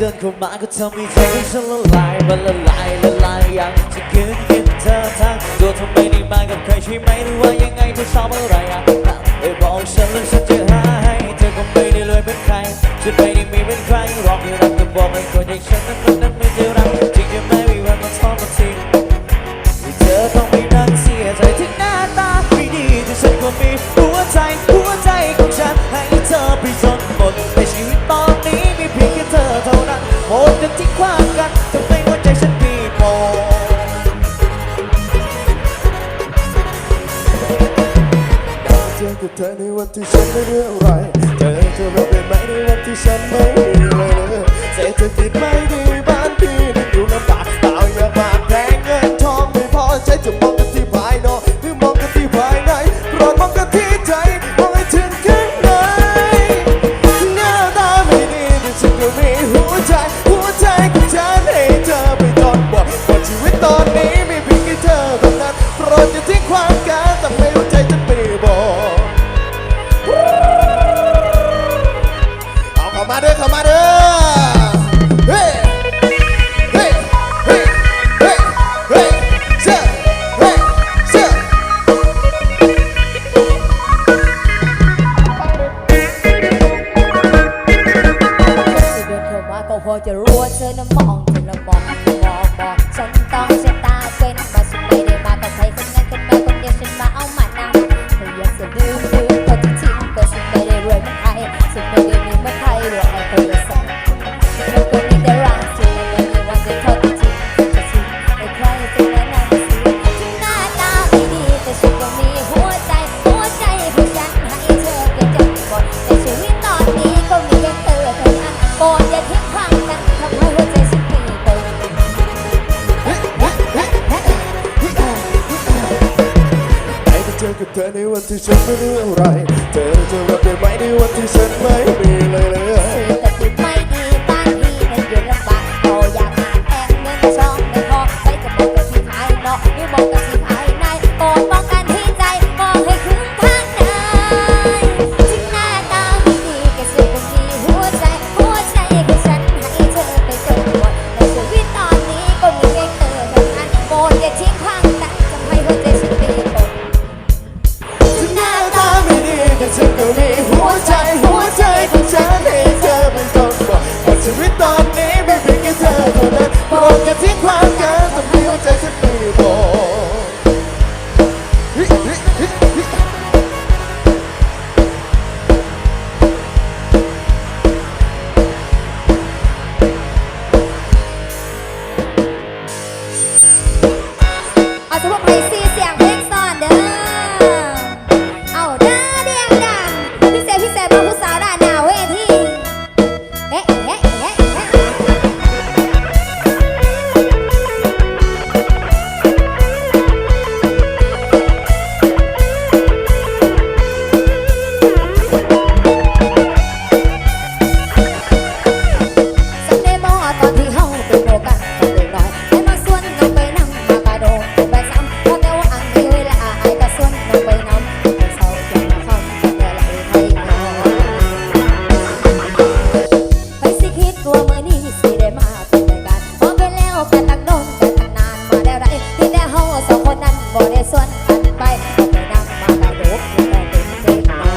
เดินเข้ามาก็ทำให้ใจของฉันละลายมันละลายอย่างจะกินเธอทั้งตัวเธอไม่ได้มากับใครใช่ไหมหรือว่ายังไงเธอชอบอะไรไม่บอกฉันแล้วฉันจะหาให้เธอก็ไม่ได้รวยเป็นใครฉันไม่ได้มีเป็นใครหรอกที่รักก็บอกให้คนอย่างฉันนั้นไม่ได้รักจริงจะไม่มีวันมาทอดมาทิ้งเธอต้องไม่รักเสียใจที่หน้าตาไม่ดีแต่ฉันก็มีหัวใจของฉันให้เธอไปจนหมดในชีวิตตอนนี้มีเพียงแค่เธอเท่านั้นหมดจะทิ้งความกันทำให้หัวใจฉันปีโป้เจอกับเธอในวันที่ฉันไม่รู้อะไรเธอจะรับได้ไหมในวันที่ฉันไม่มีเลยเศรษฐกิจไม่ดีบ้านพี่นั่งอยู่ลำบากเปล่าอย่าบากแรงเงินทองไม่พอใช้จะมองกันที่ภายนอกหรือมองกันที่ภายในโปรดมองกันที่ใจมองให้ถึงข้างในหน้าตาไม่ดีแต่ฉันก็มีหัวใจของฉันให้เธอไปจนบอกว่าชีวิตตอนนี้มีเพียงแค่เธอเท่านั้นโปรดอย่าทิ้งความกันทำให้หัวใจฉันปีโป้เข้ามาเด้อเฮ้เฮ้เฮ้เฮ้เฮ้เชื่อเฮ้เชื่อเดินเข้ามาก็พอจะรู้ว่าเธอน่ะมองบอกฉันต้องใช้ตาเป็นมาสุดไม่ได้มากับใครคนนั้นคนมาคนเดียวฉันมาเอามานำเธออยากจะลืมคนที่ทิ้งไปฉันไม่ได้รวยเหมือนใครฉันไม่ได้มีเหมือนใครหรอกไอ้คนละสักฉันก็มีแต่รักเธอไม่มีวันจะทอดทิ้งจะทิ้งให้ใครจะแนะนำสิถึงหน้าตาไม่ดีแต่ฉันก็มีหัวใจของฉันให้เธอเป็นจังหวะในชีวิตตอนนี้ก็มีแค่เธอเท่านั้นโปรดอย่าทิ้งความกันทำให้หัวใจฉันปีโป้เจอกับเธอในวันที่ฉันไม่รู้อะไรเธอจะรับได้ไหมในวันที่ฉันไม่มีเลยแต่ที่ไม่ดีบ้านพี่นั้นอยู่ลำบากโตอยากหาแองเงินทองไม่พอไปจะมองกันที่ภายนอกหรือมองกันที่ภายในโปรดมองกันที่ใจมองให้ถึงข้างในถึงหน้าตาไม่ดีแค่เสียคนดีหัวใจของฉันให้เธอไปจนหมดในชีวิตตอนนี้ก็มีแค่เธอเท่านั้นโปรดอย่าทิ้งความกันทำให้หัวใจฉันปีโป้ถึงหน้าตาไม่ดีแต่ฉันก็มีหัวใจของฉันให้เธอเป็นต้นบอกว่าชีวิตตอนนี้ไม่เพียงแค่เธอเท่านั้นโปรดอย่าทิ้งความกันทำให้หัวใจฉันปีโป้เอาสมมติไปซีเสียงเพลงซ่อนเด้อเอาเด้อเดียงดังพิเศษมาผู้สาวด้านหน้าเวทีเฮ้ สองคนนั้นบ่ได้ส่วนกันไปไปนำมากระดูกแต่เป็นเด็กน้อย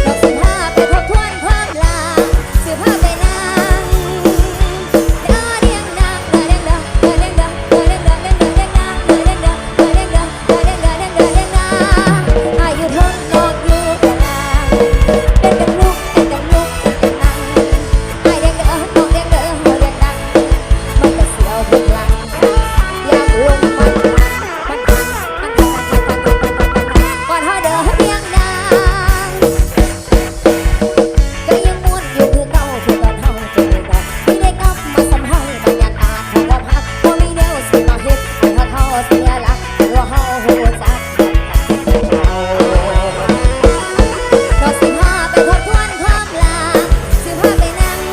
ดอก15ไปทบทวนความลา15ไปนางเด้อเรียงนางเด้อเรียงเด้อเด้อเรียงเด้อเด้อเรียงเด้อเด้อเรียงนางเด้อเรียงเด้อเด้อเรียงเด้อเด้อเรียงเด้อเด้อเรียงเด้อเรียงนางอายุเท่านอกอยู่แต่นางเป็นกันลูกเป็นกันลูกเป็นกันนางไอเรียงเด้อน้องเรียงเด้อเฮาเรียงนางมันก็เสียวพลังยามรวมมันก่อนเฮาเด้อเรียงนางก็ยังม่วนอยู่คือเก่าคือตอนเฮาเจอกันมีได้กลับมาสำเฮาบางอย่างอาจของความฮักบ่มีแนวสิมาเฮ็ดให้ฮักเฮาเสียหลักตัวเฮาฮู้จักเอาดอก15ไปทบทวนความลา15ไปนั่งเ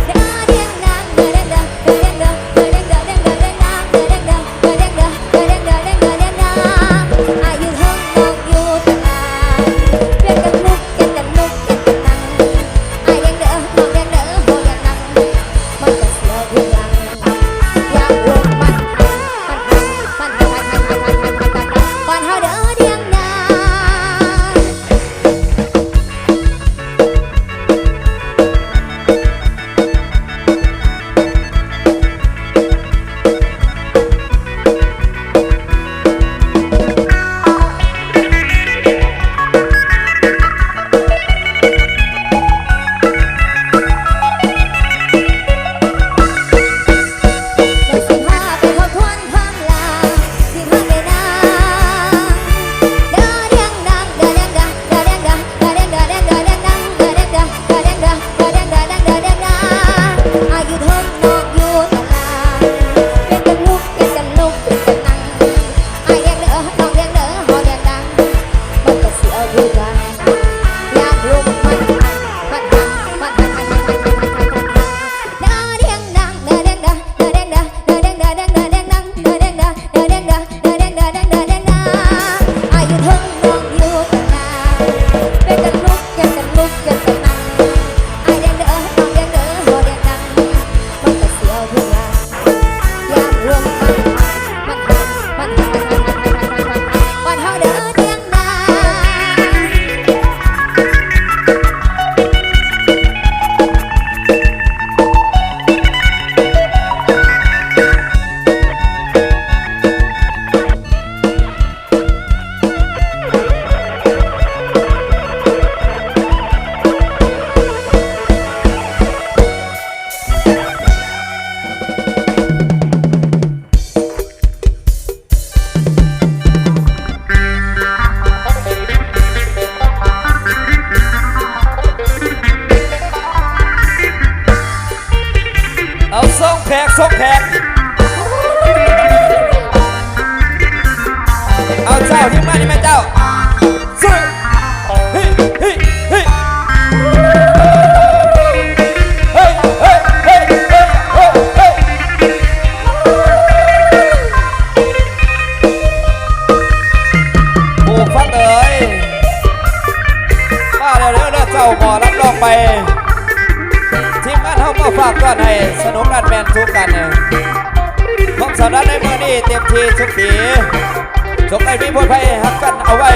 ด้อเรียงนางเด้อเรียงเด้อเด้อเรียงเด้อเด้อเรียงเด้อเรียงเด้อเรียงนางเด้อเรียงเด้อเด้อเรียงเด้อเด้อเรียงเด้อเรียงเด้อเรียงนางอายุเท่านอกอยู่แต่นางเปลี่ยนกันลุกเปลี่ยนกันลุกเปลี่ยนกันนั่งไอเรียงเด้อน้องเรียงเด้อเฮาเรียงนางมันก็เสียวทุกอย่างอยากรวมมันก่อนเฮาเด้อเรียงนาง15ไปทบทวนความลา15ไปนางเด้อเรียงนางเด้อเรียงเด้อเด้อเรียงเด้อเด้อเรียงเด้อเรียงเด้อเรียงนางเด้อเรียงเด้อเด้อเรียงเด้อเด้อเรียงเด้อเรียงเด้อเรียงนางอายุเท่านอกอยู่แต่นางเป็นกันลุกเป็นกันลุกเป็นกันนั่งไอเรียงเด้อน้องเรียงเด้อเฮาเรียงนางมันก็เสียวอยู่กันอยากลุกมันเด้อเรียงนางเด้อเรียงเด้อเด้อเรียงเด้อเด้อเรียงเด้อเด้อเรียงเด้อนางเด้อเรียงเด้อเด้อเรียงเด้อเด้อเรียงเด้อเด้อเรียงเด้อเรียงนางอายุเท่านอกอยู่แต่นางเป็นกันลุกเป็นกันลุกเป็นกันนั่งไอเรียงเด้อน้องเรียงเด้อเฮาเรียงนางมันก็เสียวทุกอย่างยามรวมมันก่อนเฮาเด้อเรียงนางเอาส่งแขกส่งแขกเอาเจ้าที่มานี่แม่เจ้าซึ่งเฮ้ยเฮ้ยเฮ้ยเฮ้ยเฮ้ยเฮ้ยเฮ้ยเฮ้ยเฮ้ยผู้ฟังเอ๋ยมาเร็วๆเด้อเจ้าหมอรับรองไปทีมงานเขาก็ฝากก่อนให้สนุกกันแมนทุกกันของสาวน้อยในมือนี้เต็มที่ทุกทีจงได้มีผลภัยหักกันเอาไว้